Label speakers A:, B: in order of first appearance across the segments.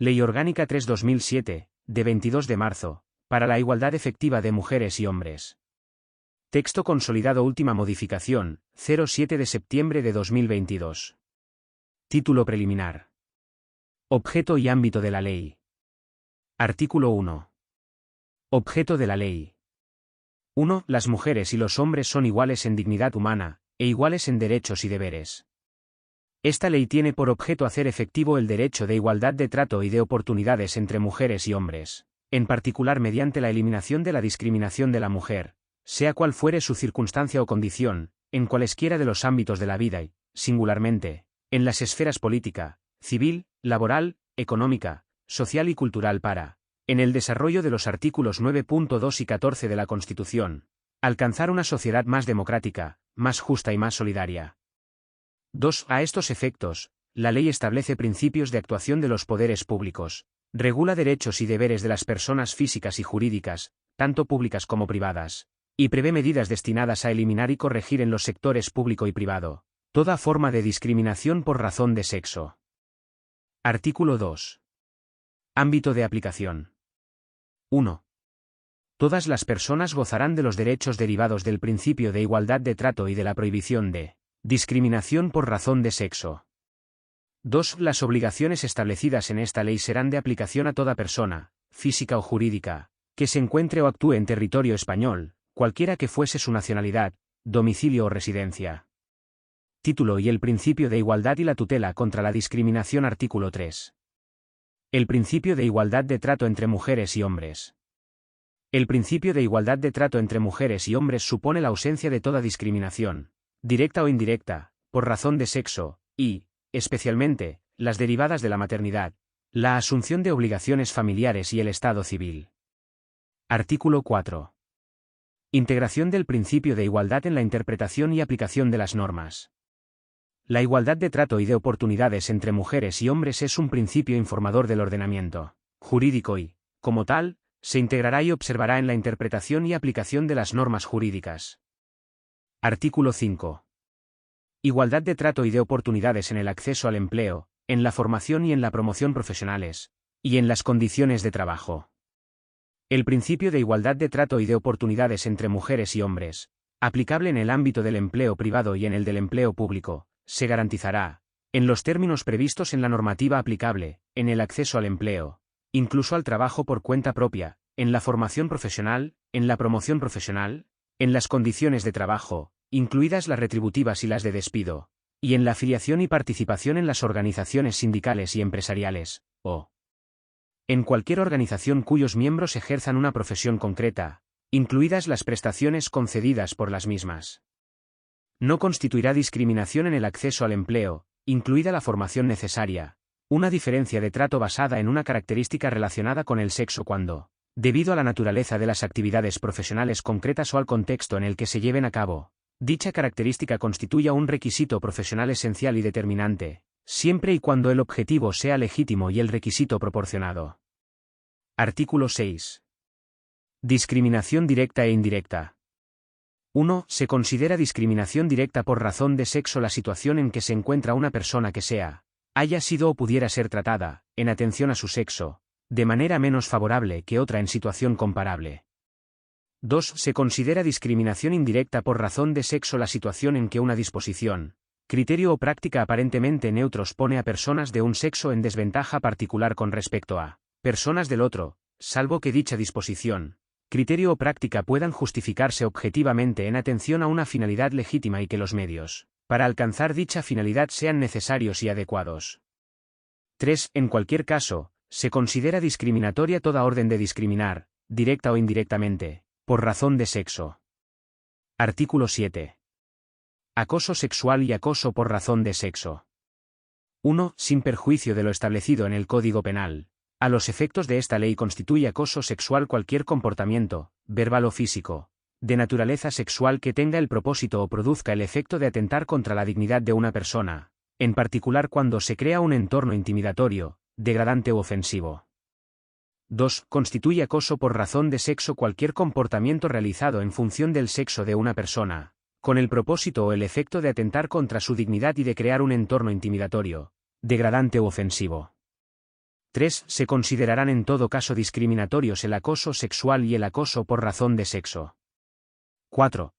A: Ley Orgánica 3/2007, de 22 de marzo, para la igualdad efectiva de mujeres y hombres. Texto consolidado última modificación, 07 de septiembre de 2022. Título preliminar. Objeto y ámbito de la ley. Artículo 1. Objeto de la ley. 1. Las mujeres y los hombres son iguales en dignidad humana, e iguales en derechos y deberes. Esta ley tiene por objeto hacer efectivo el derecho de igualdad de trato y de oportunidades entre mujeres y hombres, en particular mediante la eliminación de la discriminación de la mujer, sea cual fuere su circunstancia o condición, en cualesquiera de los ámbitos de la vida y, singularmente, en las esferas política, civil, laboral, económica, social y cultural para, en el desarrollo de los artículos 9.2 y 14 de la Constitución, alcanzar una sociedad más democrática, más justa y más solidaria. 2. A estos efectos, la ley establece principios de actuación de los poderes públicos, regula derechos y deberes de las personas físicas y jurídicas, tanto públicas como privadas, y prevé medidas destinadas a eliminar y corregir en los sectores público y privado toda forma de discriminación por razón de sexo. Artículo 2. Ámbito de aplicación. 1. Todas las personas gozarán de los derechos derivados del principio de igualdad de trato y de la prohibición de discriminación por razón de sexo. 2. Las obligaciones establecidas en esta ley serán de aplicación a toda persona, física o jurídica, que se encuentre o actúe en territorio español, cualquiera que fuese su nacionalidad, domicilio o residencia. Título y el principio de igualdad y la tutela contra la discriminación. Artículo 3. El principio de igualdad de trato entre mujeres y hombres. El principio de igualdad de trato entre mujeres y hombres supone la ausencia de toda discriminación, directa o indirecta, por razón de sexo, y, especialmente, las derivadas de la maternidad, la asunción de obligaciones familiares y el estado civil. Artículo 4. Integración del principio de igualdad en la interpretación y aplicación de las normas. La igualdad de trato y de oportunidades entre mujeres y hombres es un principio informador del ordenamiento jurídico y, como tal, se integrará y observará en la interpretación y aplicación de las normas jurídicas. Artículo 5. Igualdad de trato y de oportunidades en el acceso al empleo, en la formación y en la promoción profesionales, y en las condiciones de trabajo. El principio de igualdad de trato y de oportunidades entre mujeres y hombres, aplicable en el ámbito del empleo privado y en el del empleo público, se garantizará, en los términos previstos en la normativa aplicable, en el acceso al empleo, incluso al trabajo por cuenta propia, en la formación profesional, en la promoción profesional, en las condiciones de trabajo, incluidas las retributivas y las de despido, y en la afiliación y participación en las organizaciones sindicales y empresariales, o en cualquier organización cuyos miembros ejerzan una profesión concreta, incluidas las prestaciones concedidas por las mismas. No constituirá discriminación en el acceso al empleo, incluida la formación necesaria, una diferencia de trato basada en una característica relacionada con el sexo cuando, debido a la naturaleza de las actividades profesionales concretas o al contexto en el que se lleven a cabo, dicha característica constituya un requisito profesional esencial y determinante, siempre y cuando el objetivo sea legítimo y el requisito proporcionado. Artículo 6. Discriminación directa e indirecta. 1. Se considera discriminación directa por razón de sexo la situación en que se encuentra una persona que haya sido o pudiera ser tratada, en atención a su sexo, de manera menos favorable que otra en situación comparable. 2. Se considera discriminación indirecta por razón de sexo la situación en que una disposición, criterio o práctica aparentemente neutros pone a personas de un sexo en desventaja particular con respecto a personas del otro, salvo que dicha disposición, criterio o práctica puedan justificarse objetivamente en atención a una finalidad legítima y que los medios para alcanzar dicha finalidad sean necesarios y adecuados. 3. En cualquier caso, se considera discriminatoria toda orden de discriminar, directa o indirectamente, por razón de sexo. Artículo 7. Acoso sexual y acoso por razón de sexo. 1. Sin perjuicio de lo establecido en el Código Penal, a los efectos de esta ley constituye acoso sexual cualquier comportamiento, verbal o físico, de naturaleza sexual que tenga el propósito o produzca el efecto de atentar contra la dignidad de una persona, en particular cuando se crea un entorno intimidatorio, degradante u ofensivo. 2. Constituye acoso por razón de sexo cualquier comportamiento realizado en función del sexo de una persona, con el propósito o el efecto de atentar contra su dignidad y de crear un entorno intimidatorio, degradante u ofensivo. 3. Se considerarán en todo caso discriminatorios el acoso sexual y el acoso por razón de sexo. 4.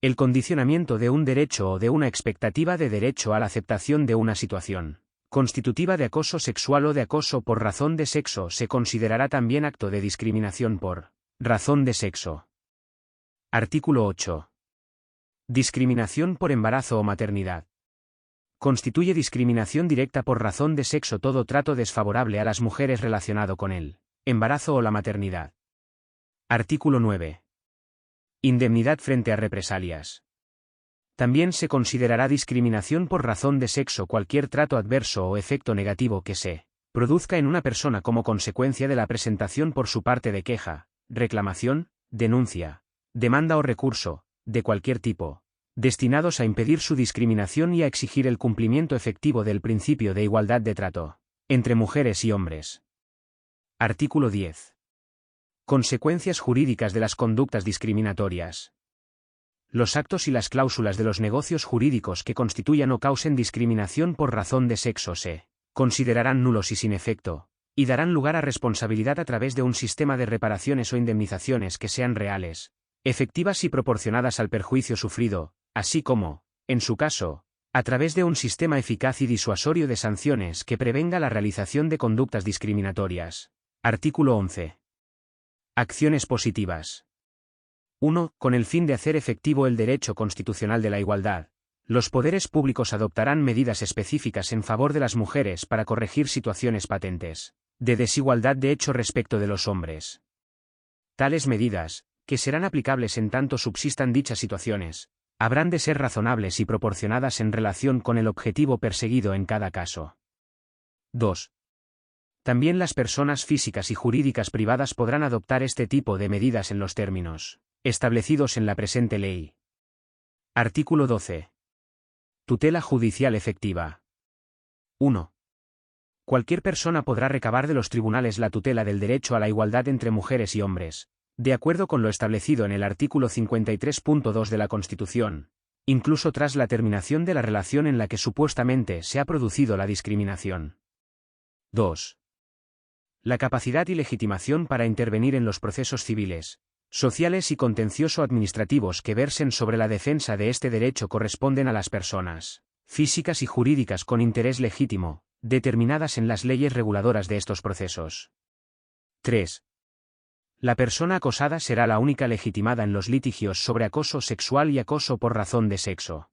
A: El condicionamiento de un derecho o de una expectativa de derecho a la aceptación de una situación constitutiva de acoso sexual o de acoso por razón de sexo se considerará también acto de discriminación por razón de sexo. Artículo 8. Discriminación por embarazo o maternidad. Constituye discriminación directa por razón de sexo todo trato desfavorable a las mujeres relacionado con el embarazo o la maternidad. Artículo 9. Indemnidad frente a represalias. También se considerará discriminación por razón de sexo cualquier trato adverso o efecto negativo que se produzca en una persona como consecuencia de la presentación por su parte de queja, reclamación, denuncia, demanda o recurso, de cualquier tipo, destinados a impedir su discriminación y a exigir el cumplimiento efectivo del principio de igualdad de trato entre mujeres y hombres. Artículo 10. Consecuencias jurídicas de las conductas discriminatorias. Los actos y las cláusulas de los negocios jurídicos que constituyan o causen discriminación por razón de sexo se considerarán nulos y sin efecto, y darán lugar a responsabilidad a través de un sistema de reparaciones o indemnizaciones que sean reales, efectivas y proporcionadas al perjuicio sufrido, así como, en su caso, a través de un sistema eficaz y disuasorio de sanciones que prevenga la realización de conductas discriminatorias. Artículo 11. Acciones positivas. 1. Con el fin de hacer efectivo el derecho constitucional de la igualdad, los poderes públicos adoptarán medidas específicas en favor de las mujeres para corregir situaciones patentes de desigualdad de hecho respecto de los hombres. Tales medidas, que serán aplicables en tanto subsistan dichas situaciones, habrán de ser razonables y proporcionadas en relación con el objetivo perseguido en cada caso. 2. También las personas físicas y jurídicas privadas podrán adoptar este tipo de medidas en los términos establecidos en la presente ley. Artículo 12. Tutela judicial efectiva. 1. Cualquier persona podrá recabar de los tribunales la tutela del derecho a la igualdad entre mujeres y hombres, de acuerdo con lo establecido en el artículo 53.2 de la Constitución, incluso tras la terminación de la relación en la que supuestamente se ha producido la discriminación. 2. La capacidad y legitimación para intervenir en los procesos civiles, sociales y contencioso-administrativos que versen sobre la defensa de este derecho corresponden a las personas físicas y jurídicas con interés legítimo, determinadas en las leyes reguladoras de estos procesos. 3. La persona acosada será la única legitimada en los litigios sobre acoso sexual y acoso por razón de sexo.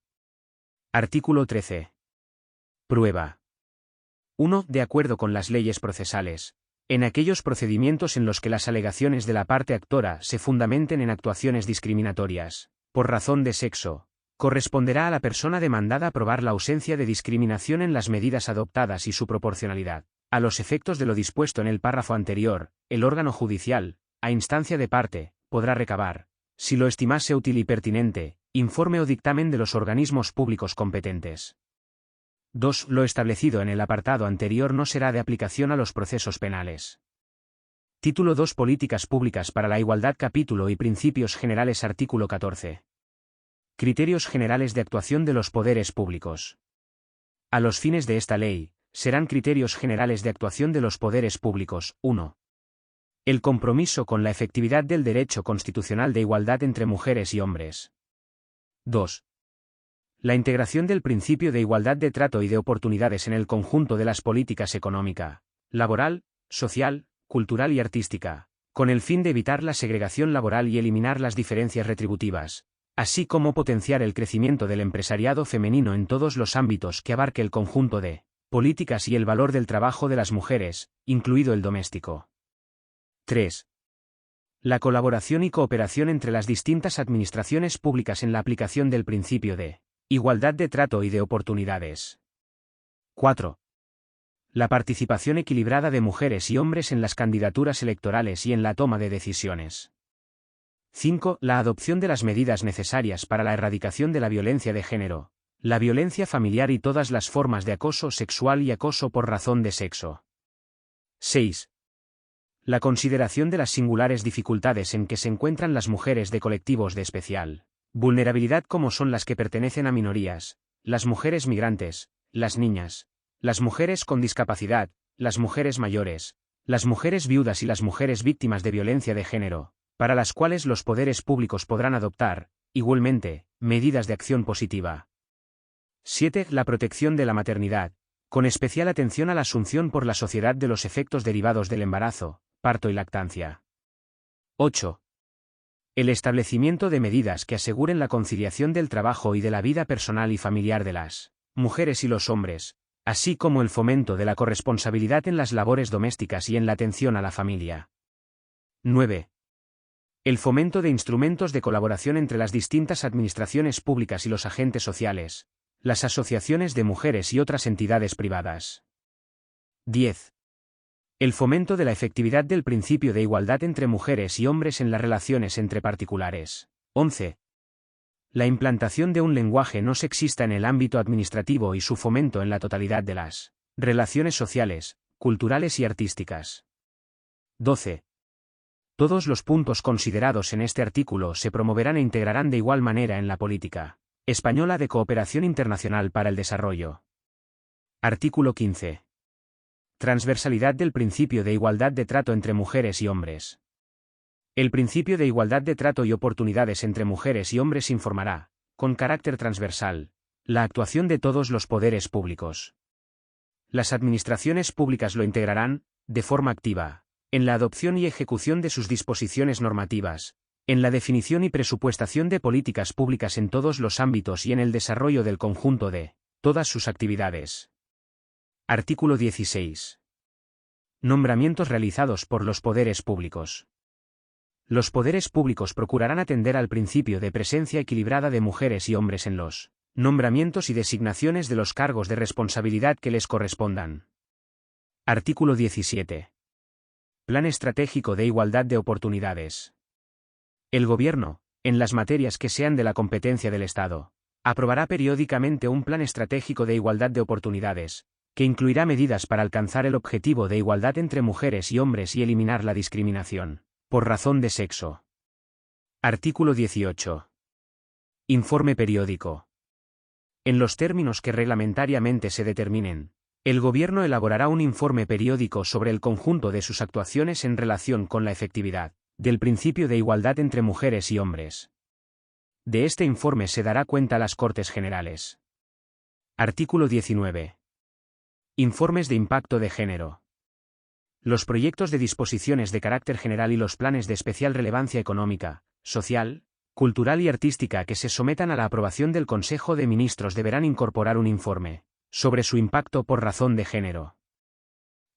A: Artículo 13. Prueba. 1. De acuerdo con las leyes procesales, en aquellos procedimientos en los que las alegaciones de la parte actora se fundamenten en actuaciones discriminatorias, por razón de sexo, corresponderá a la persona demandada probar la ausencia de discriminación en las medidas adoptadas y su proporcionalidad. A los efectos de lo dispuesto en el párrafo anterior, el órgano judicial, a instancia de parte, podrá recabar, si lo estimase útil y pertinente, informe o dictamen de los organismos públicos competentes. 2. Lo establecido en el apartado anterior no será de aplicación a los procesos penales. Título 2. Políticas públicas para la igualdad. Capítulo y principios generales. Artículo 14. Criterios generales de actuación de los poderes públicos. A los fines de esta ley, serán criterios generales de actuación de los poderes públicos. 1. El compromiso con la efectividad del derecho constitucional de igualdad entre mujeres y hombres. 2. La integración del principio de igualdad de trato y de oportunidades en el conjunto de las políticas económica, laboral, social, cultural y artística, con el fin de evitar la segregación laboral y eliminar las diferencias retributivas, así como potenciar el crecimiento del empresariado femenino en todos los ámbitos que abarque el conjunto de políticas y el valor del trabajo de las mujeres, incluido el doméstico. 3. La colaboración y cooperación entre las distintas administraciones públicas en la aplicación del principio de igualdad de trato y de oportunidades. 4. La participación equilibrada de mujeres y hombres en las candidaturas electorales y en la toma de decisiones. 5. La adopción de las medidas necesarias para la erradicación de la violencia de género, la violencia familiar y todas las formas de acoso sexual y acoso por razón de sexo. 6. La consideración de las singulares dificultades en que se encuentran las mujeres de colectivos de especial vulnerabilidad como son las que pertenecen a minorías, las mujeres migrantes, las niñas, las mujeres con discapacidad, las mujeres mayores, las mujeres viudas y las mujeres víctimas de violencia de género, para las cuales los poderes públicos podrán adoptar, igualmente, medidas de acción positiva. 7. La protección de la maternidad, con especial atención a la asunción por la sociedad de los efectos derivados del embarazo, parto y lactancia. 8. El establecimiento de medidas que aseguren la conciliación del trabajo y de la vida personal y familiar de las mujeres y los hombres, así como el fomento de la corresponsabilidad en las labores domésticas y en la atención a la familia. 9. El fomento de instrumentos de colaboración entre las distintas administraciones públicas y los agentes sociales, las asociaciones de mujeres y otras entidades privadas. 10. El fomento de la efectividad del principio de igualdad entre mujeres y hombres en las relaciones entre particulares. 11. La implantación de un lenguaje no sexista en el ámbito administrativo y su fomento en la totalidad de las relaciones sociales, culturales y artísticas. 12. Todos los puntos considerados en este artículo se promoverán e integrarán de igual manera en la política española de cooperación internacional para el desarrollo. Artículo 15. Transversalidad del principio de igualdad de trato entre mujeres y hombres. El principio de igualdad de trato y oportunidades entre mujeres y hombres informará, con carácter transversal, la actuación de todos los poderes públicos. Las administraciones públicas lo integrarán, de forma activa, en la adopción y ejecución de sus disposiciones normativas, en la definición y presupuestación de políticas públicas en todos los ámbitos y en el desarrollo del conjunto de todas sus actividades. Artículo 16. Nombramientos realizados por los poderes públicos. Los poderes públicos procurarán atender al principio de presencia equilibrada de mujeres y hombres en los nombramientos y designaciones de los cargos de responsabilidad que les correspondan. Artículo 17. Plan estratégico de igualdad de oportunidades. El Gobierno, en las materias que sean de la competencia del Estado, aprobará periódicamente un plan estratégico de igualdad de oportunidades, que incluirá medidas para alcanzar el objetivo de igualdad entre mujeres y hombres y eliminar la discriminación por razón de sexo. Artículo 18. Informe periódico. En los términos que reglamentariamente se determinen, el Gobierno elaborará un informe periódico sobre el conjunto de sus actuaciones en relación con la efectividad del principio de igualdad entre mujeres y hombres. De este informe se dará cuenta a las Cortes Generales. Artículo 19. Informes de impacto de género. Los proyectos de disposiciones de carácter general y los planes de especial relevancia económica, social, cultural y artística que se sometan a la aprobación del Consejo de Ministros deberán incorporar un informe sobre su impacto por razón de género.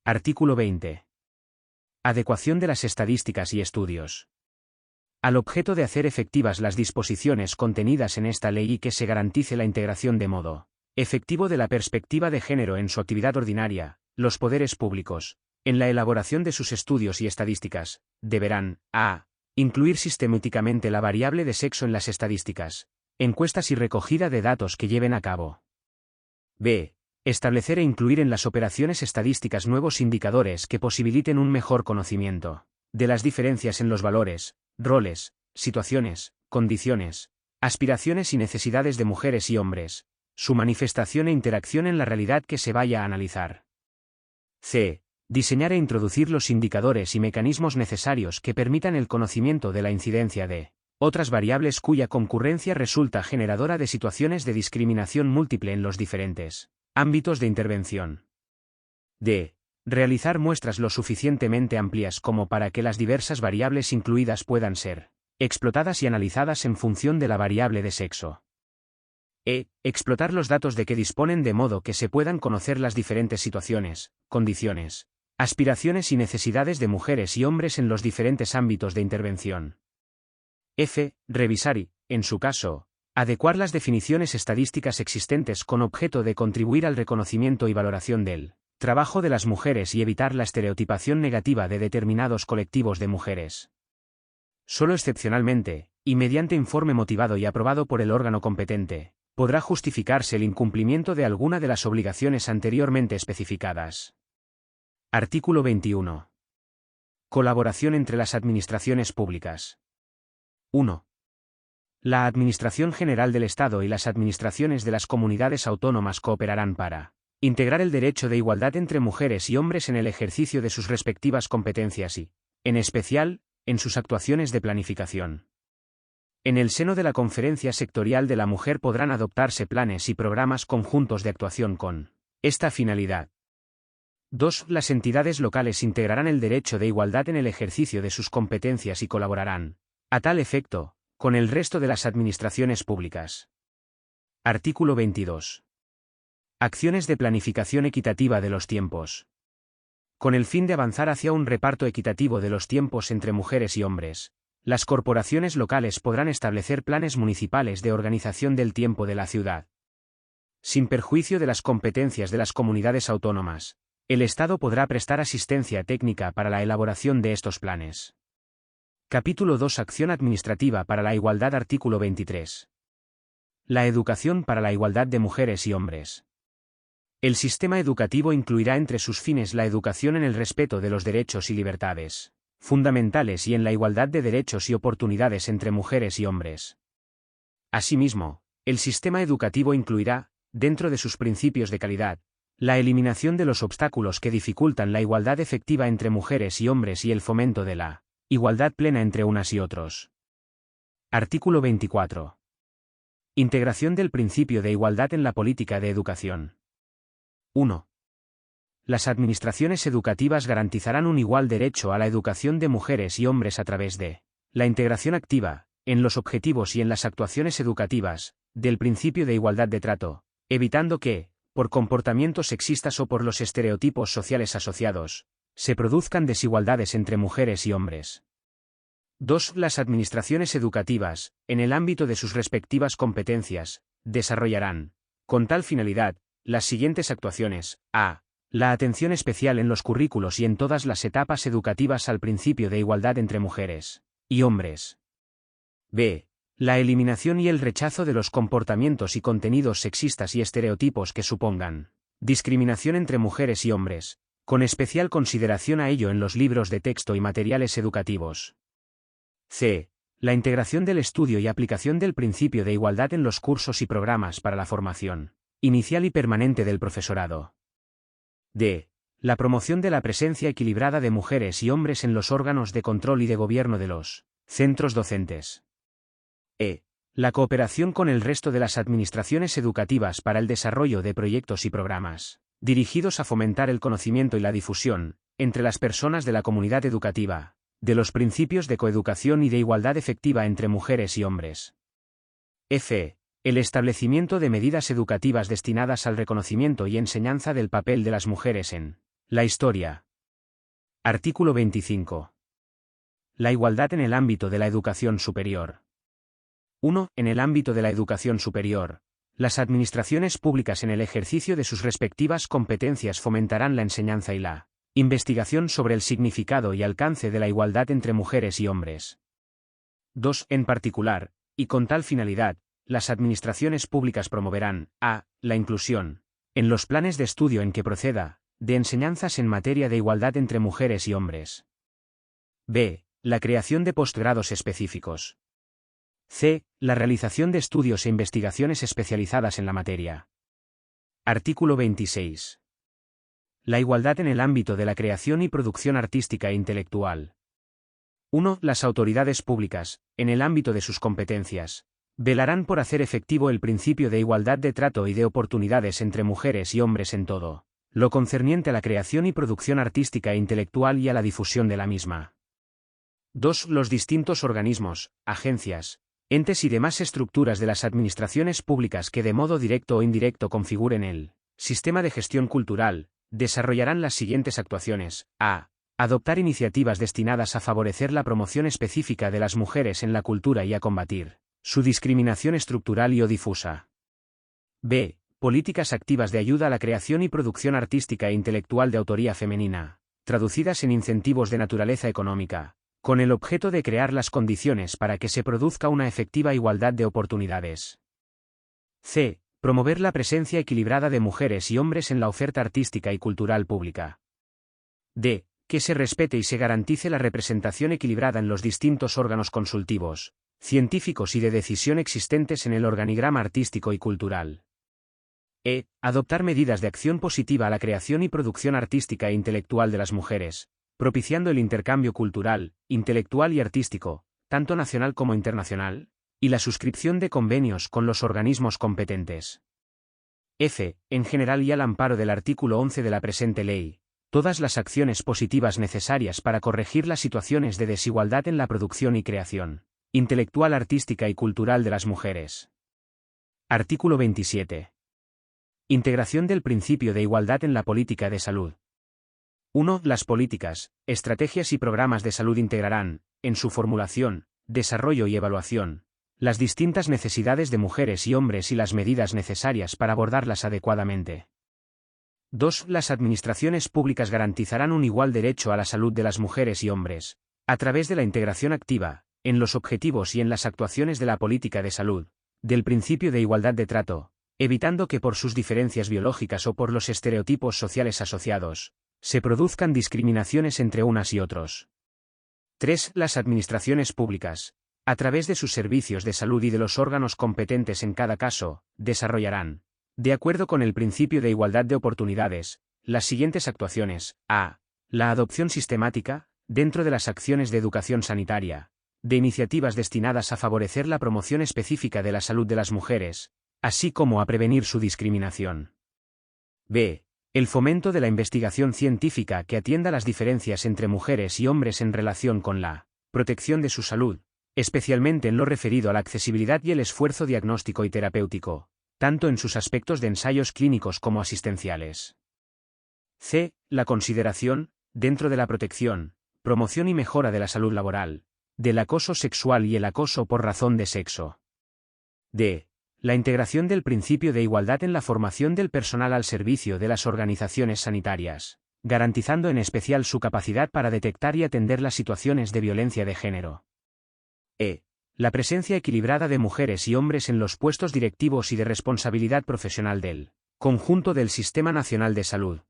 A: Artículo 20. Adecuación de las estadísticas y estudios. Al objeto de hacer efectivas las disposiciones contenidas en esta ley y que se garantice la integración de modo efectivo de la perspectiva de género en su actividad ordinaria, los poderes públicos, en la elaboración de sus estudios y estadísticas, deberán, a. Incluir sistemáticamente la variable de sexo en las estadísticas, encuestas y recogida de datos que lleven a cabo. b. Establecer e incluir en las operaciones estadísticas nuevos indicadores que posibiliten un mejor conocimiento de las diferencias en los valores, roles, situaciones, condiciones, aspiraciones y necesidades de mujeres y hombres, su manifestación e interacción en la realidad que se vaya a analizar. c. Diseñar e introducir los indicadores y mecanismos necesarios que permitan el conocimiento de la incidencia de otras variables cuya concurrencia resulta generadora de situaciones de discriminación múltiple en los diferentes ámbitos de intervención. d. Realizar muestras lo suficientemente amplias como para que las diversas variables incluidas puedan ser explotadas y analizadas en función de la variable de sexo. Explotar los datos de que disponen de modo que se puedan conocer las diferentes situaciones, condiciones, aspiraciones y necesidades de mujeres y hombres en los diferentes ámbitos de intervención. f. Revisar y, en su caso, adecuar las definiciones estadísticas existentes con objeto de contribuir al reconocimiento y valoración del trabajo de las mujeres y evitar la estereotipación negativa de determinados colectivos de mujeres. Solo excepcionalmente, y mediante informe motivado y aprobado por el órgano competente, podrá justificarse el incumplimiento de alguna de las obligaciones anteriormente especificadas. Artículo 21. Colaboración entre las administraciones públicas. 1. La Administración General del Estado y las administraciones de las comunidades autónomas cooperarán para Integrar el derecho de igualdad entre mujeres y hombres en el ejercicio de sus respectivas competencias y, en especial, en sus actuaciones de planificación. En el seno de la Conferencia Sectorial de la Mujer podrán adoptarse planes y programas conjuntos de actuación con esta finalidad. 2. Las entidades locales integrarán el derecho de igualdad en el ejercicio de sus competencias y colaborarán, a tal efecto, con el resto de las administraciones públicas. Artículo 22. Acciones de planificación equitativa de los tiempos. Con el fin de avanzar hacia un reparto equitativo de los tiempos entre mujeres y hombres, las corporaciones locales podrán establecer planes municipales de organización del tiempo de la ciudad. Sin perjuicio de las competencias de las comunidades autónomas, el Estado podrá prestar asistencia técnica para la elaboración de estos planes. Capítulo 2. Acción administrativa para la igualdad. Artículo 23. La educación para la igualdad de mujeres y hombres. El sistema educativo incluirá entre sus fines la educación en el respeto de los derechos y libertades fundamentales y en la igualdad de derechos y oportunidades entre mujeres y hombres. Asimismo, el sistema educativo incluirá, dentro de sus principios de calidad, la eliminación de los obstáculos que dificultan la igualdad efectiva entre mujeres y hombres y el fomento de la igualdad plena entre unas y otros. Artículo 24. Integración del principio de igualdad en la política de educación. 1. Las administraciones educativas garantizarán un igual derecho a la educación de mujeres y hombres a través de la integración activa, en los objetivos y en las actuaciones educativas, del principio de igualdad de trato, evitando que, por comportamientos sexistas o por los estereotipos sociales asociados, se produzcan desigualdades entre mujeres y hombres. 2. Las administraciones educativas, en el ámbito de sus respectivas competencias, desarrollarán, con tal finalidad, las siguientes actuaciones. A. La atención especial en los currículos y en todas las etapas educativas al principio de igualdad entre mujeres y hombres. B. La eliminación y el rechazo de los comportamientos y contenidos sexistas y estereotipos que supongan discriminación entre mujeres y hombres, con especial consideración a ello en los libros de texto y materiales educativos. C. La integración del estudio y aplicación del principio de igualdad en los cursos y programas para la formación inicial y permanente del profesorado. D. La promoción de la presencia equilibrada de mujeres y hombres en los órganos de control y de gobierno de los centros docentes. E. La cooperación con el resto de las administraciones educativas para el desarrollo de proyectos y programas dirigidos a fomentar el conocimiento y la difusión, entre las personas de la comunidad educativa, de los principios de coeducación y de igualdad efectiva entre mujeres y hombres. F. El establecimiento de medidas educativas destinadas al reconocimiento y enseñanza del papel de las mujeres en la historia. Artículo 25. La igualdad en el ámbito de la educación superior. 1. En el ámbito de la educación superior, las administraciones públicas en el ejercicio de sus respectivas competencias fomentarán la enseñanza y la investigación sobre el significado y alcance de la igualdad entre mujeres y hombres. 2. En particular, y con tal finalidad, las administraciones públicas promoverán, a. La inclusión, en los planes de estudio en que proceda, de enseñanzas en materia de igualdad entre mujeres y hombres. b. La creación de posgrados específicos. c. La realización de estudios e investigaciones especializadas en la materia. Artículo 26. La igualdad en el ámbito de la creación y producción artística e intelectual. 1. Las autoridades públicas, en el ámbito de sus competencias, velarán por hacer efectivo el principio de igualdad de trato y de oportunidades entre mujeres y hombres en todo lo concerniente a la creación y producción artística e intelectual y a la difusión de la misma. 2. Los distintos organismos, agencias, entes y demás estructuras de las administraciones públicas que de modo directo o indirecto configuren el sistema de gestión cultural, desarrollarán las siguientes actuaciones. A. Adoptar iniciativas destinadas a favorecer la promoción específica de las mujeres en la cultura y a combatir su discriminación estructural y o difusa. B. Políticas activas de ayuda a la creación y producción artística e intelectual de autoría femenina, traducidas en incentivos de naturaleza económica, con el objeto de crear las condiciones para que se produzca una efectiva igualdad de oportunidades. C. Promover la presencia equilibrada de mujeres y hombres en la oferta artística y cultural pública. D. Que se respete y se garantice la representación equilibrada en los distintos órganos consultivos, científicos y de decisión existentes en el organigrama artístico y cultural. Adoptar medidas de acción positiva a la creación y producción artística e intelectual de las mujeres, propiciando el intercambio cultural, intelectual y artístico, tanto nacional como internacional, y la suscripción de convenios con los organismos competentes. En general y al amparo del artículo 11 de la presente ley, todas las acciones positivas necesarias para corregir las situaciones de desigualdad en la producción y creación intelectual, artística y cultural de las mujeres. Artículo 27. Integración del principio de igualdad en la política de salud. 1. Las políticas, estrategias y programas de salud integrarán, en su formulación, desarrollo y evaluación, las distintas necesidades de mujeres y hombres y las medidas necesarias para abordarlas adecuadamente. 2. Las administraciones públicas garantizarán un igual derecho a la salud de las mujeres y hombres, a través de la integración activa, en los objetivos y en las actuaciones de la política de salud, del principio de igualdad de trato, evitando que por sus diferencias biológicas o por los estereotipos sociales asociados, se produzcan discriminaciones entre unas y otros. 3. Las administraciones públicas, a través de sus servicios de salud y de los órganos competentes en cada caso, desarrollarán, de acuerdo con el principio de igualdad de oportunidades, las siguientes actuaciones. A. La adopción sistemática, dentro de las acciones de educación sanitaria, de iniciativas destinadas a favorecer la promoción específica de la salud de las mujeres, así como a prevenir su discriminación. B. El fomento de la investigación científica que atienda las diferencias entre mujeres y hombres en relación con la protección de su salud, especialmente en lo referido a la accesibilidad y el esfuerzo diagnóstico y terapéutico, tanto en sus aspectos de ensayos clínicos como asistenciales. C. La consideración, dentro de la protección, promoción y mejora de la salud laboral, del acoso sexual y el acoso por razón de sexo. D. La integración del principio de igualdad en la formación del personal al servicio de las organizaciones sanitarias, garantizando en especial su capacidad para detectar y atender las situaciones de violencia de género. E. La presencia equilibrada de mujeres y hombres en los puestos directivos y de responsabilidad profesional del conjunto del Sistema Nacional de Salud.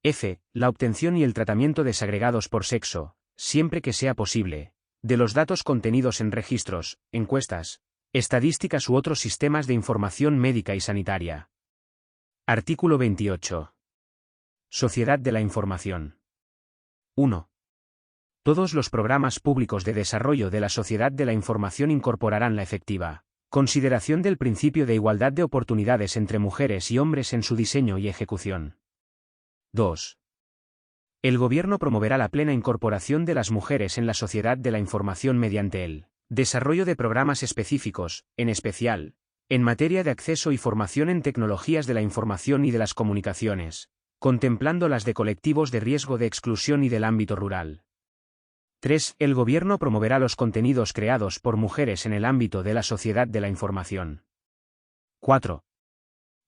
A: F. La obtención y el tratamiento desagregados por sexo, siempre que sea posible, de los datos contenidos en registros, encuestas, estadísticas u otros sistemas de información médica y sanitaria. Artículo 28. Sociedad de la Información. 1. Todos los programas públicos de desarrollo de la sociedad de la información incorporarán la efectiva consideración del principio de igualdad de oportunidades entre mujeres y hombres en su diseño y ejecución. 2. El Gobierno promoverá la plena incorporación de las mujeres en la sociedad de la información mediante el desarrollo de programas específicos, en especial, en materia de acceso y formación en tecnologías de la información y de las comunicaciones, contemplando las de colectivos de riesgo de exclusión y del ámbito rural. 3. El Gobierno promoverá los contenidos creados por mujeres en el ámbito de la sociedad de la información. 4.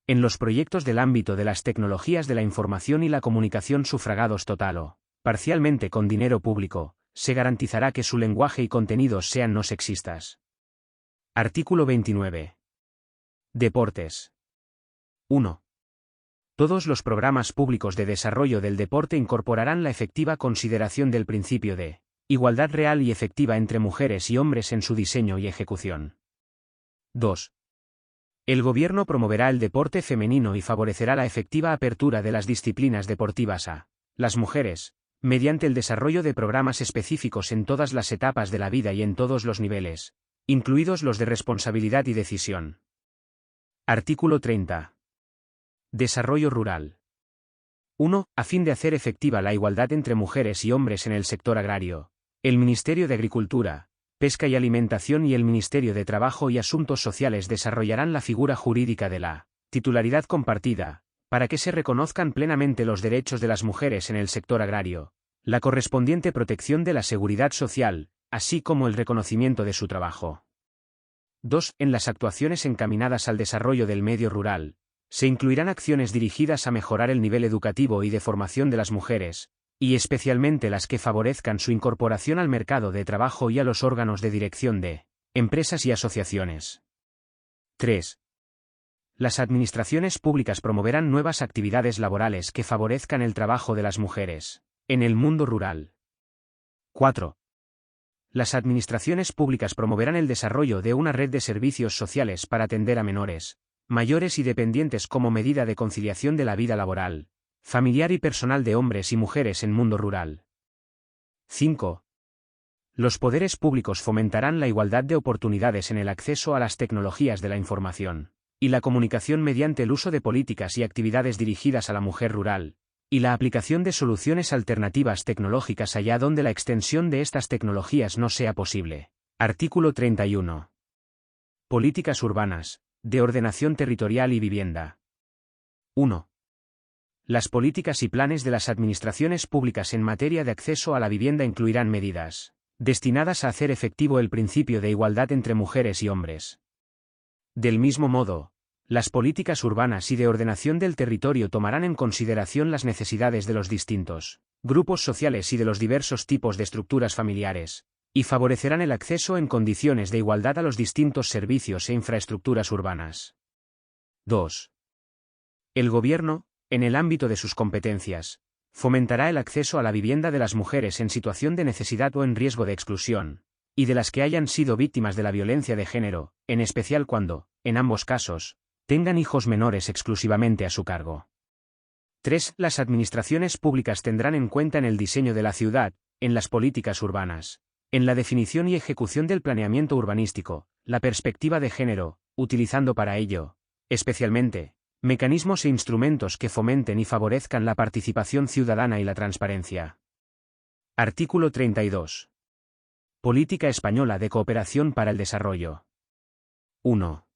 A: En los proyectos del ámbito de las tecnologías de la información y la comunicación sufragados total o parcialmente con dinero público, se garantizará que su lenguaje y contenidos sean no sexistas. Artículo 29. Deportes. 1. Todos los programas públicos de desarrollo del deporte incorporarán la efectiva consideración del principio de igualdad real y efectiva entre mujeres y hombres en su diseño y ejecución. 2. El Gobierno promoverá el deporte femenino y favorecerá la efectiva apertura de las disciplinas deportivas a las mujeres, mediante el desarrollo de programas específicos en todas las etapas de la vida y en todos los niveles, incluidos los de responsabilidad y decisión. Artículo 30. Desarrollo rural. 1. A fin de hacer efectiva la igualdad entre mujeres y hombres en el sector agrario, el Ministerio de Agricultura, Pesca y Alimentación y el Ministerio de Trabajo y Asuntos Sociales desarrollarán la figura jurídica de la titularidad compartida, para que se reconozcan plenamente los derechos de las mujeres en el sector agrario, la correspondiente protección de la seguridad social, así como el reconocimiento de su trabajo. 2. En las actuaciones encaminadas al desarrollo del medio rural, se incluirán acciones dirigidas a mejorar el nivel educativo y de formación de las mujeres, y especialmente las que favorezcan su incorporación al mercado de trabajo y a los órganos de dirección de empresas y asociaciones. 3. Las administraciones públicas promoverán nuevas actividades laborales que favorezcan el trabajo de las mujeres en el mundo rural. 4. Las administraciones públicas promoverán el desarrollo de una red de servicios sociales para atender a menores, mayores y dependientes como medida de conciliación de la vida laboral, familiar y personal de hombres y mujeres en mundo rural. 5. Los poderes públicos fomentarán la igualdad de oportunidades en el acceso a las tecnologías de la información y la comunicación mediante el uso de políticas y actividades dirigidas a la mujer rural, y la aplicación de soluciones alternativas tecnológicas allá donde la extensión de estas tecnologías no sea posible. Artículo 31. Políticas urbanas, de ordenación territorial y vivienda. 1. Las políticas y planes de las administraciones públicas en materia de acceso a la vivienda incluirán medidas destinadas a hacer efectivo el principio de igualdad entre mujeres y hombres. Del mismo modo, las políticas urbanas y de ordenación del territorio tomarán en consideración las necesidades de los distintos grupos sociales y de los diversos tipos de estructuras familiares, y favorecerán el acceso en condiciones de igualdad a los distintos servicios e infraestructuras urbanas. 2. El Gobierno, en el ámbito de sus competencias, fomentará el acceso a la vivienda de las mujeres en situación de necesidad o en riesgo de exclusión, y de las que hayan sido víctimas de la violencia de género, en especial cuando, en ambos casos, tengan hijos menores exclusivamente a su cargo. 3. Las administraciones públicas tendrán en cuenta en el diseño de la ciudad, en las políticas urbanas, en la definición y ejecución del planeamiento urbanístico, la perspectiva de género, utilizando para ello, especialmente, mecanismos e instrumentos que fomenten y favorezcan la participación ciudadana y la transparencia. Artículo 32. Política española de cooperación para el desarrollo. 1.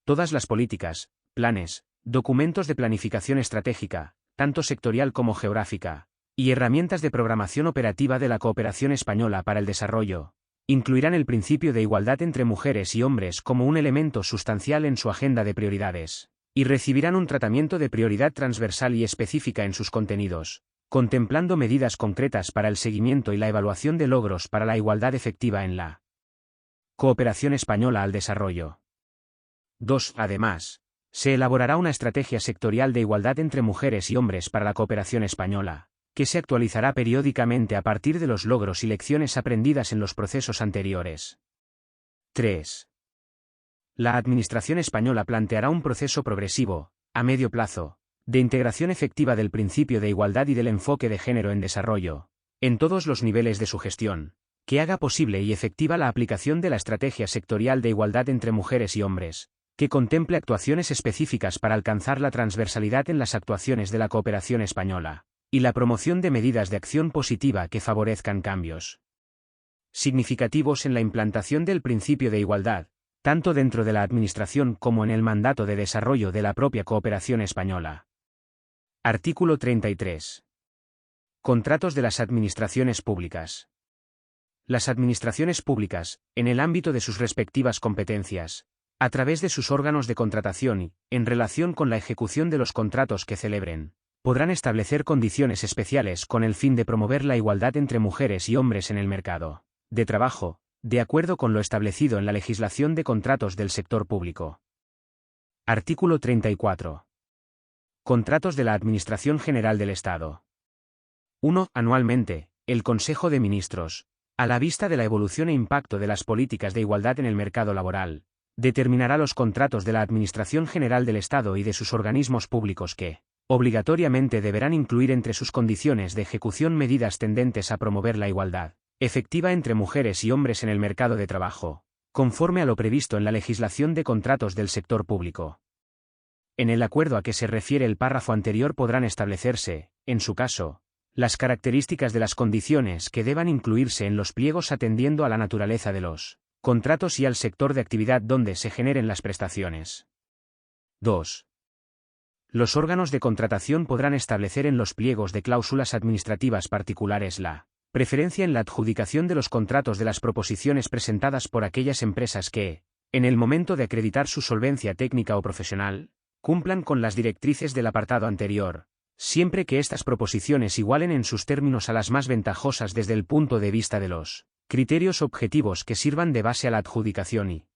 A: Todas las políticas, planes, documentos de planificación estratégica, tanto sectorial como geográfica, y herramientas de programación operativa de la cooperación española para el desarrollo, incluirán el principio de igualdad entre mujeres y hombres como un elemento sustancial en su agenda de prioridades, y recibirán un tratamiento de prioridad transversal y específica en sus contenidos, contemplando medidas concretas para el seguimiento y la evaluación de logros para la igualdad efectiva en la cooperación española al desarrollo. 2. Además, se elaborará una estrategia sectorial de igualdad entre mujeres y hombres para la cooperación española, que se actualizará periódicamente a partir de los logros y lecciones aprendidas en los procesos anteriores. 3. La Administración española planteará un proceso progresivo, a medio plazo, de integración efectiva del principio de igualdad y del enfoque de género en desarrollo, en todos los niveles de su gestión, que haga posible y efectiva la aplicación de la estrategia sectorial de igualdad entre mujeres y hombres, que contemple actuaciones específicas para alcanzar la transversalidad en las actuaciones de la cooperación española, y la promoción de medidas de acción positiva que favorezcan cambios significativos en la implantación del principio de igualdad, tanto dentro de la Administración como en el mandato de desarrollo de la propia cooperación española. Artículo 33. Contratos de las administraciones públicas. Las administraciones públicas, en el ámbito de sus respectivas competencias, a través de sus órganos de contratación y, en relación con la ejecución de los contratos que celebren, podrán establecer condiciones especiales con el fin de promover la igualdad entre mujeres y hombres en el mercado de trabajo, de acuerdo con lo establecido en la legislación de contratos del sector público. Artículo 34. Contratos de la Administración General del Estado. 1. Anualmente, el Consejo de Ministros, a la vista de la evolución e impacto de las políticas de igualdad en el mercado laboral, determinará los contratos de la Administración General del Estado y de sus organismos públicos que, obligatoriamente deberán incluir entre sus condiciones de ejecución medidas tendentes a promover la igualdad efectiva entre mujeres y hombres en el mercado de trabajo, conforme a lo previsto en la legislación de contratos del sector público. En el acuerdo a que se refiere el párrafo anterior podrán establecerse, en su caso, las características de las condiciones que deban incluirse en los pliegos atendiendo a la naturaleza de los contratos y al sector de actividad donde se generen las prestaciones. 2. Los órganos de contratación podrán establecer en los pliegos de cláusulas administrativas particulares la preferencia en la adjudicación de los contratos de las proposiciones presentadas por aquellas empresas que, en el momento de acreditar su solvencia técnica o profesional, cumplan con las directrices del apartado anterior, siempre que estas proposiciones igualen en sus términos a las más ventajosas desde el punto de vista de los criterios objetivos que sirvan de base a la adjudicación y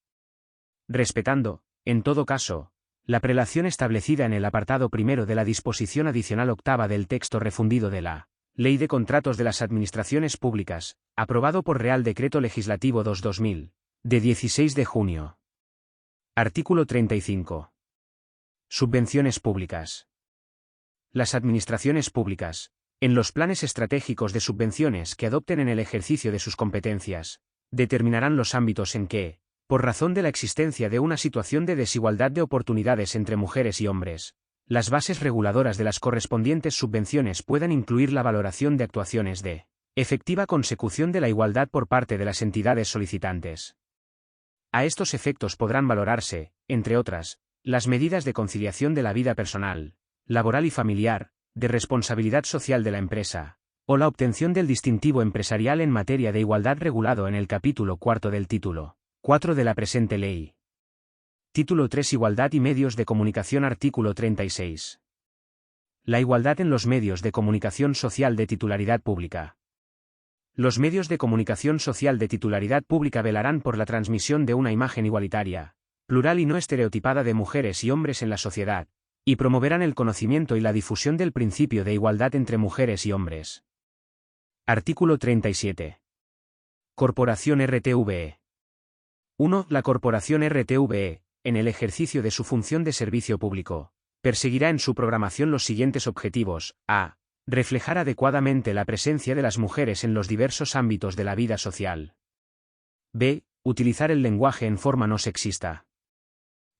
A: respetando, en todo caso, la prelación establecida en el apartado primero de la disposición adicional octava del texto refundido de la Ley de Contratos de las Administraciones Públicas, aprobado por Real Decreto Legislativo 2/2000, de 16 de junio. Artículo 35. Subvenciones públicas. Las administraciones públicas, en los planes estratégicos de subvenciones que adopten en el ejercicio de sus competencias, determinarán los ámbitos en que, por razón de la existencia de una situación de desigualdad de oportunidades entre mujeres y hombres, las bases reguladoras de las correspondientes subvenciones puedan incluir la valoración de actuaciones de efectiva consecución de la igualdad por parte de las entidades solicitantes. A estos efectos podrán valorarse, entre otras, las medidas de conciliación de la vida personal, laboral y familiar, de responsabilidad social de la empresa, o la obtención del distintivo empresarial en materia de igualdad regulado en el capítulo 4 del título 4 de la presente ley. Título 3 Igualdad y medios de comunicación. Artículo 36. La igualdad en los medios de comunicación social de titularidad pública. Los medios de comunicación social de titularidad pública velarán por la transmisión de una imagen igualitaria, plural y no estereotipada de mujeres y hombres en la sociedad, y promoverán el conocimiento y la difusión del principio de igualdad entre mujeres y hombres. Artículo 37. Corporación RTVE. 1. La Corporación RTVE, en el ejercicio de su función de servicio público, perseguirá en su programación los siguientes objetivos: a. Reflejar adecuadamente la presencia de las mujeres en los diversos ámbitos de la vida social. b. Utilizar el lenguaje en forma no sexista.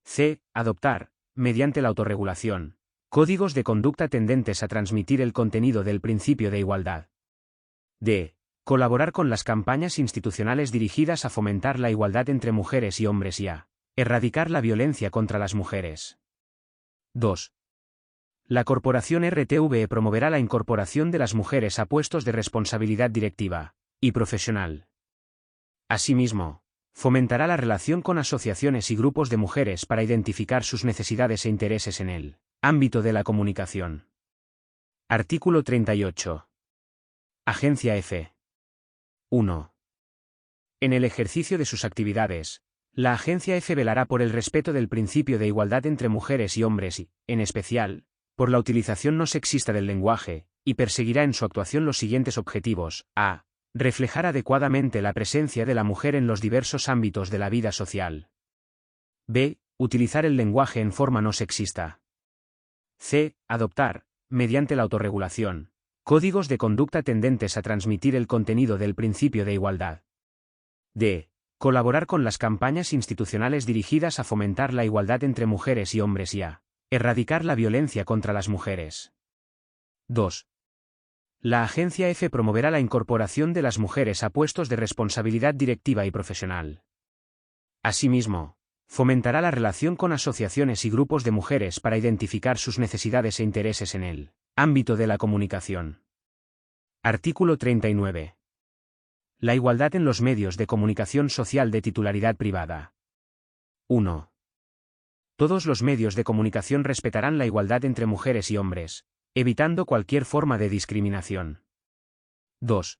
A: c. Adoptar, mediante la autorregulación, códigos de conducta tendentes a transmitir el contenido del principio de igualdad. d. Colaborar con las campañas institucionales dirigidas a fomentar la igualdad entre mujeres y hombres y a erradicar la violencia contra las mujeres. 2. La Corporación RTVE promoverá la incorporación de las mujeres a puestos de responsabilidad directiva y profesional. Asimismo, fomentará la relación con asociaciones y grupos de mujeres para identificar sus necesidades e intereses en el ámbito de la comunicación. Artículo 38. Agencia F. 1. En el ejercicio de sus actividades, la Agencia F velará por el respeto del principio de igualdad entre mujeres y hombres y, en especial, por la utilización no sexista del lenguaje, y perseguirá en su actuación los siguientes objetivos: a. Reflejar adecuadamente la presencia de la mujer en los diversos ámbitos de la vida social. b. Utilizar el lenguaje en forma no sexista. c. Adoptar, mediante la autorregulación, códigos de conducta tendentes a transmitir el contenido del principio de igualdad. d. Colaborar con las campañas institucionales dirigidas a fomentar la igualdad entre mujeres y hombres y a erradicar la violencia contra las mujeres. 2. La Agencia F promoverá la incorporación de las mujeres a puestos de responsabilidad directiva y profesional. Asimismo, fomentará la relación con asociaciones y grupos de mujeres para identificar sus necesidades e intereses en el ámbito de la comunicación. Artículo 39. La igualdad en los medios de comunicación social de titularidad privada. 1. Todos los medios de comunicación respetarán la igualdad entre mujeres y hombres, evitando cualquier forma de discriminación. 2.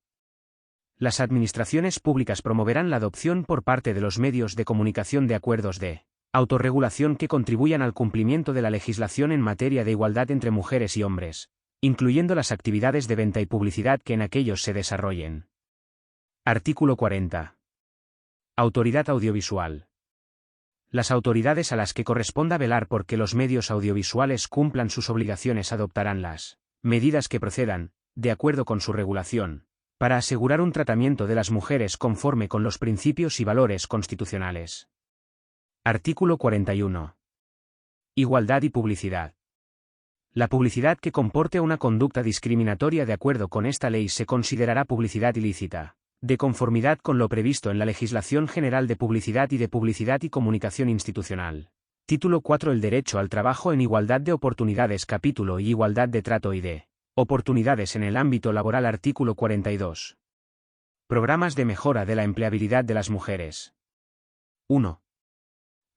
A: Las administraciones públicas promoverán la adopción por parte de los medios de comunicación de acuerdos de autorregulación que contribuyan al cumplimiento de la legislación en materia de igualdad entre mujeres y hombres, incluyendo las actividades de venta y publicidad que en aquellos se desarrollen. Artículo 40. Autoridad audiovisual. Las autoridades a las que corresponda velar por que los medios audiovisuales cumplan sus obligaciones adoptarán las medidas que procedan, de acuerdo con su regulación, para asegurar un tratamiento de las mujeres conforme con los principios y valores constitucionales. Artículo 41. Igualdad y publicidad. La publicidad que comporte una conducta discriminatoria de acuerdo con esta ley se considerará publicidad ilícita, de conformidad con lo previsto en la Legislación General de Publicidad y de Publicidad y Comunicación Institucional. Título 4. El derecho al trabajo en igualdad de oportunidades. Capítulo y igualdad de trato y de oportunidades en el ámbito laboral. Artículo 42. Programas de mejora de la empleabilidad de las mujeres. 1.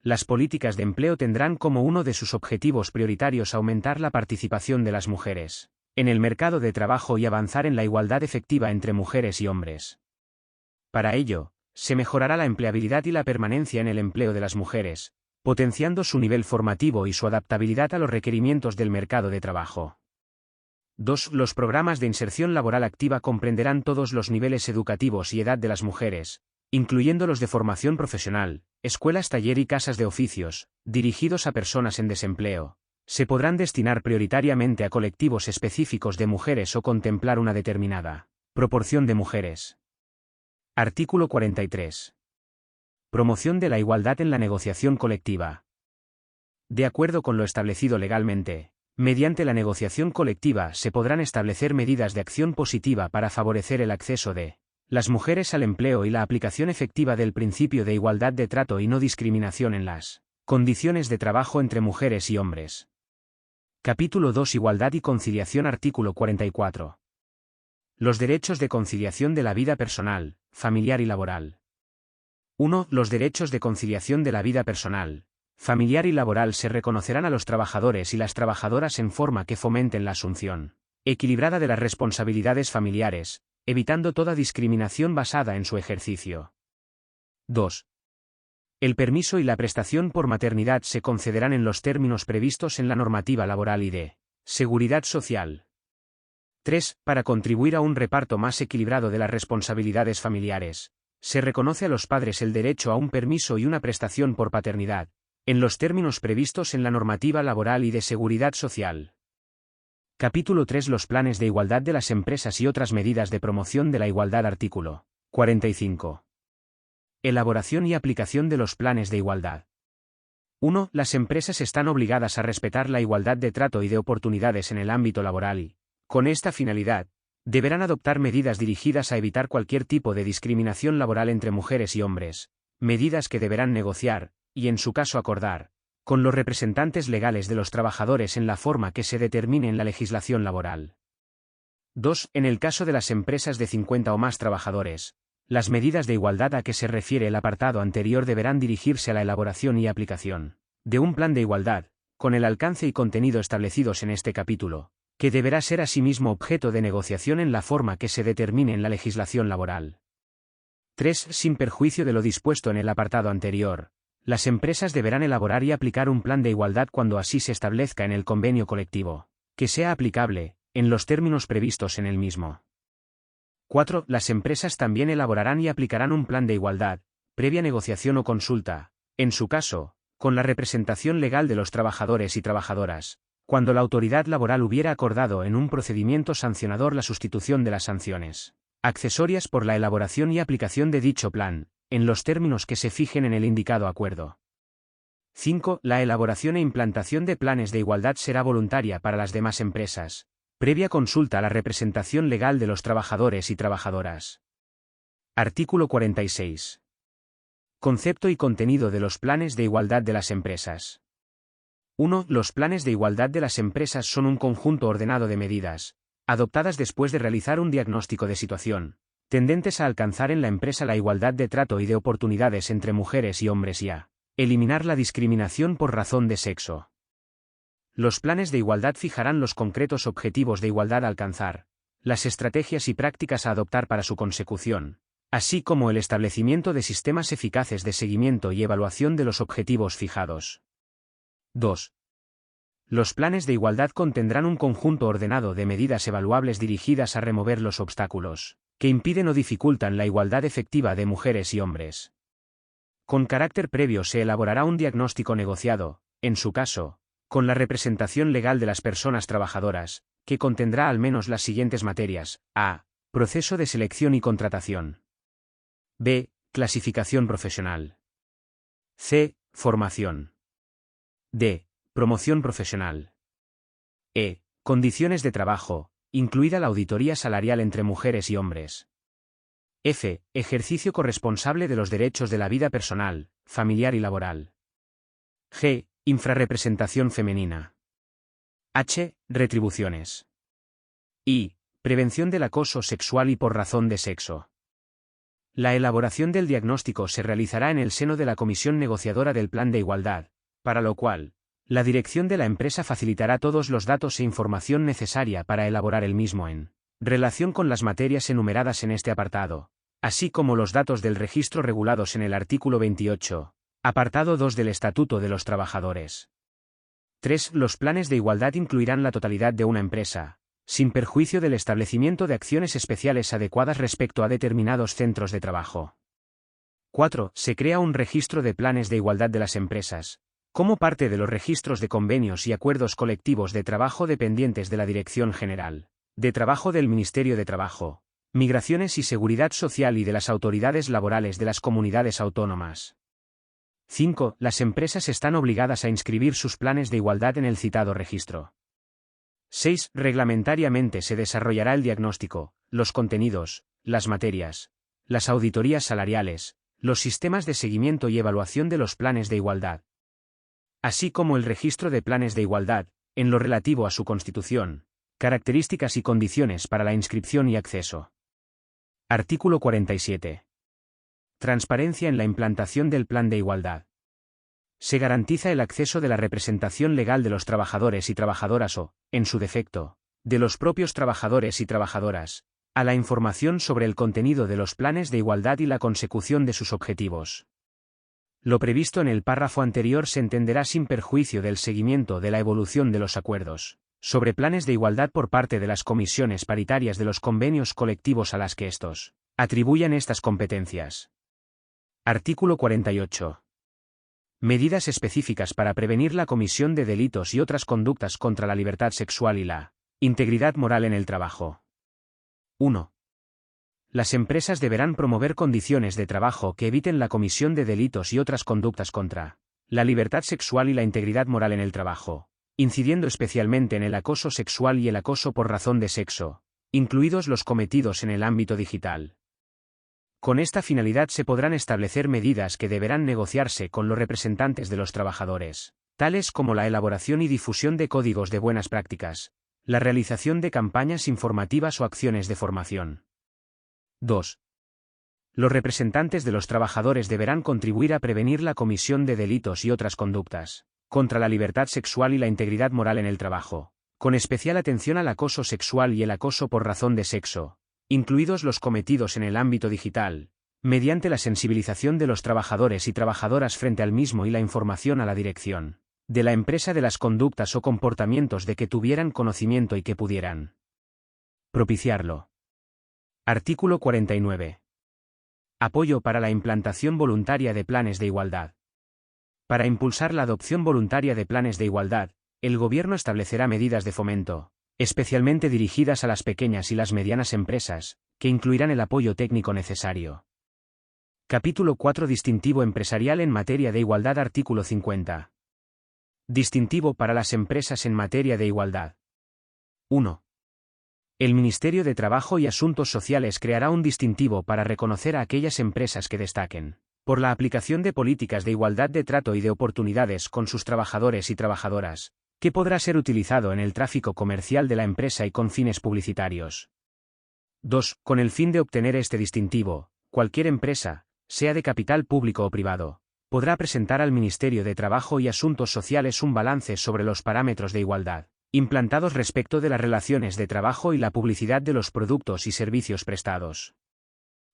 A: Las políticas de empleo tendrán como uno de sus objetivos prioritarios aumentar la participación de las mujeres en el mercado de trabajo y avanzar en la igualdad efectiva entre mujeres y hombres. Para ello, se mejorará la empleabilidad y la permanencia en el empleo de las mujeres, potenciando su nivel formativo y su adaptabilidad a los requerimientos del mercado de trabajo. 2. Los programas de inserción laboral activa comprenderán todos los niveles educativos y edad de las mujeres, incluyendo los de formación profesional, escuelas taller y casas de oficios, dirigidos a personas en desempleo, Se podrán destinar prioritariamente a colectivos específicos de mujeres o contemplar una determinada proporción de mujeres. Artículo 43. Promoción de la igualdad en la negociación colectiva. De acuerdo con lo establecido legalmente, mediante la negociación colectiva se podrán establecer medidas de acción positiva para favorecer el acceso de las mujeres al empleo y la aplicación efectiva del principio de igualdad de trato y no discriminación en las condiciones de trabajo entre mujeres y hombres. Capítulo 2. Igualdad y conciliación. Artículo 44. Los derechos de conciliación de la vida personal, familiar y laboral. 1. Los derechos de conciliación de la vida personal, familiar y laboral se reconocerán a los trabajadores y las trabajadoras en forma que fomenten la asunción equilibrada de las responsabilidades familiares, evitando toda discriminación basada en su ejercicio. 2. El permiso y la prestación por maternidad se concederán en los términos previstos en la normativa laboral y de seguridad social. 3. Para contribuir a un reparto más equilibrado de las responsabilidades familiares, se reconoce a los padres el derecho a un permiso y una prestación por paternidad, en los términos previstos en la normativa laboral y de seguridad social. Capítulo 3. Los planes de igualdad de las empresas y otras medidas de promoción de la igualdad. Artículo 45. Elaboración y aplicación de los planes de igualdad. 1. Las empresas están obligadas a respetar la igualdad de trato y de oportunidades en el ámbito laboral y, con esta finalidad, deberán adoptar medidas dirigidas a evitar cualquier tipo de discriminación laboral entre mujeres y hombres, medidas que deberán negociar, y en su caso acordar, con los representantes legales de los trabajadores en la forma que se determine en la legislación laboral. 2. En el caso de las empresas de 50 o más trabajadores, las medidas de igualdad a que se refiere el apartado anterior deberán dirigirse a la elaboración y aplicación de un plan de igualdad, con el alcance y contenido establecidos en este capítulo, que deberá ser asimismo objeto de negociación en la forma que se determine en la legislación laboral. 3. Sin perjuicio de lo dispuesto en el apartado anterior, las empresas deberán elaborar y aplicar un plan de igualdad cuando así se establezca en el convenio colectivo, que sea aplicable, en los términos previstos en el mismo. 4. Las empresas también elaborarán y aplicarán un plan de igualdad, previa negociación o consulta, en su caso, con la representación legal de los trabajadores y trabajadoras, cuando la autoridad laboral hubiera acordado en un procedimiento sancionador la sustitución de las sanciones accesorias por la elaboración y aplicación de dicho plan, en los términos que se fijen en el indicado acuerdo. 5. La elaboración e implantación de planes de igualdad será voluntaria para las demás empresas, previa consulta a la representación legal de los trabajadores y trabajadoras. Artículo 46. Concepto y contenido de los planes de igualdad de las empresas. 1. Los planes de igualdad de las empresas son un conjunto ordenado de medidas, adoptadas después de realizar un diagnóstico de situación, tendentes a alcanzar en la empresa la igualdad de trato y de oportunidades entre mujeres y hombres y a eliminar la discriminación por razón de sexo. Los planes de igualdad fijarán los concretos objetivos de igualdad a alcanzar, las estrategias y prácticas a adoptar para su consecución, así como el establecimiento de sistemas eficaces de seguimiento y evaluación de los objetivos fijados. 2. Los planes de igualdad contendrán un conjunto ordenado de medidas evaluables dirigidas a remover los obstáculos que impiden o dificultan la igualdad efectiva de mujeres y hombres. Con carácter previo se elaborará un diagnóstico negociado, en su caso, con la representación legal de las personas trabajadoras, que contendrá al menos las siguientes materias: a. Proceso de selección y contratación. b. Clasificación profesional. c. Formación. d. Promoción profesional. e. Condiciones de trabajo, incluida la auditoría salarial entre mujeres y hombres. f. Ejercicio corresponsable de los derechos de la vida personal, familiar y laboral. g. Infrarrepresentación femenina. h. Retribuciones. i. Prevención del acoso sexual y por razón de sexo. La elaboración del diagnóstico se realizará en el seno de la comisión negociadora del plan de igualdad, para lo cual, la dirección de la empresa facilitará todos los datos e información necesaria para elaborar el mismo en relación con las materias enumeradas en este apartado, así como los datos del registro regulados en el artículo 28, apartado 2 del Estatuto de los Trabajadores. 3. Los planes de igualdad incluirán la totalidad de una empresa, sin perjuicio del establecimiento de acciones especiales adecuadas respecto a determinados centros de trabajo. 4. Se crea un registro de planes de igualdad de las empresas, como parte de los registros de convenios y acuerdos colectivos de trabajo dependientes de la Dirección General de Trabajo del Ministerio de Trabajo, Migraciones y Seguridad Social y de las autoridades laborales de las comunidades autónomas. 5. Las empresas están obligadas a inscribir sus planes de igualdad en el citado registro. 6. Reglamentariamente se desarrollará el diagnóstico, los contenidos, las materias, las auditorías salariales, los sistemas de seguimiento y evaluación de los planes de igualdad, así como el registro de planes de igualdad, en lo relativo a su constitución, características y condiciones para la inscripción y acceso. Artículo 47. Transparencia en la implantación del plan de igualdad. Se garantiza el acceso de la representación legal de los trabajadores y trabajadoras o, en su defecto, de los propios trabajadores y trabajadoras, a la información sobre el contenido de los planes de igualdad y la consecución de sus objetivos. Lo previsto en el párrafo anterior se entenderá sin perjuicio del seguimiento de la evolución de los acuerdos sobre planes de igualdad por parte de las comisiones paritarias de los convenios colectivos a las que estos atribuyan estas competencias. Artículo 48. Medidas específicas para prevenir la comisión de delitos y otras conductas contra la libertad sexual y la integridad moral en el trabajo. 1. Las empresas deberán promover condiciones de trabajo que eviten la comisión de delitos y otras conductas contra la libertad sexual y la integridad moral en el trabajo, incidiendo especialmente en el acoso sexual y el acoso por razón de sexo, incluidos los cometidos en el ámbito digital. Con esta finalidad se podrán establecer medidas que deberán negociarse con los representantes de los trabajadores, tales como la elaboración y difusión de códigos de buenas prácticas, la realización de campañas informativas o acciones de formación. 2. Los representantes de los trabajadores deberán contribuir a prevenir la comisión de delitos y otras conductas contra la libertad sexual y la integridad moral en el trabajo, con especial atención al acoso sexual y el acoso por razón de sexo, incluidos los cometidos en el ámbito digital, mediante la sensibilización de los trabajadores y trabajadoras frente al mismo y la información a la dirección de la empresa de las conductas o comportamientos de que tuvieran conocimiento y que pudieran propiciarlo. Artículo 49. Apoyo para la implantación voluntaria de planes de igualdad. Para impulsar la adopción voluntaria de planes de igualdad, el Gobierno establecerá medidas de fomento, especialmente dirigidas a las pequeñas y las medianas empresas, que incluirán el apoyo técnico necesario. Capítulo 4. Distintivo empresarial en materia de igualdad. Artículo 50. Distintivo para las empresas en materia de igualdad. 1. El Ministerio de Trabajo y Asuntos Sociales creará un distintivo para reconocer a aquellas empresas que destaquen por la aplicación de políticas de igualdad de trato y de oportunidades con sus trabajadores y trabajadoras, que podrá ser utilizado en el tráfico comercial de la empresa y con fines publicitarios. 2. Con el fin de obtener este distintivo, cualquier empresa, sea de capital público o privado, podrá presentar al Ministerio de Trabajo y Asuntos Sociales un balance sobre los parámetros de igualdad implantados respecto de las relaciones de trabajo y la publicidad de los productos y servicios prestados.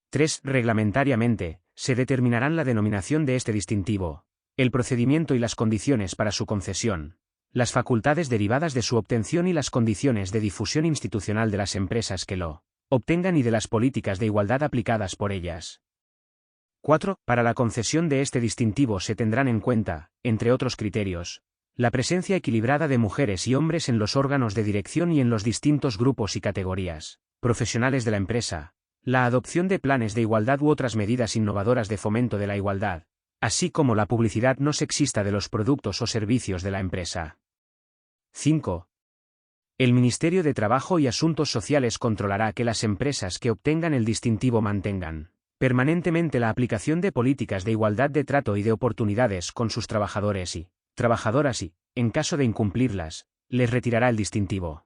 A: 3. Reglamentariamente, se determinarán la denominación de este distintivo, el procedimiento y las condiciones para su concesión, las facultades derivadas de su obtención y las condiciones de difusión institucional de las empresas que lo obtengan y de las políticas de igualdad aplicadas por ellas. 4. Para la concesión de este distintivo se tendrán en cuenta, entre otros criterios, la presencia equilibrada de mujeres y hombres en los órganos de dirección y en los distintos grupos y categorías profesionales de la empresa, la adopción de planes de igualdad u otras medidas innovadoras de fomento de la igualdad, así como la publicidad no sexista de los productos o servicios de la empresa. 5. El Ministerio de Trabajo y Asuntos Sociales controlará que las empresas que obtengan el distintivo mantengan permanentemente la aplicación de políticas de igualdad de trato y de oportunidades con sus trabajadores y trabajadoras y, en caso de incumplirlas, les retirará el distintivo.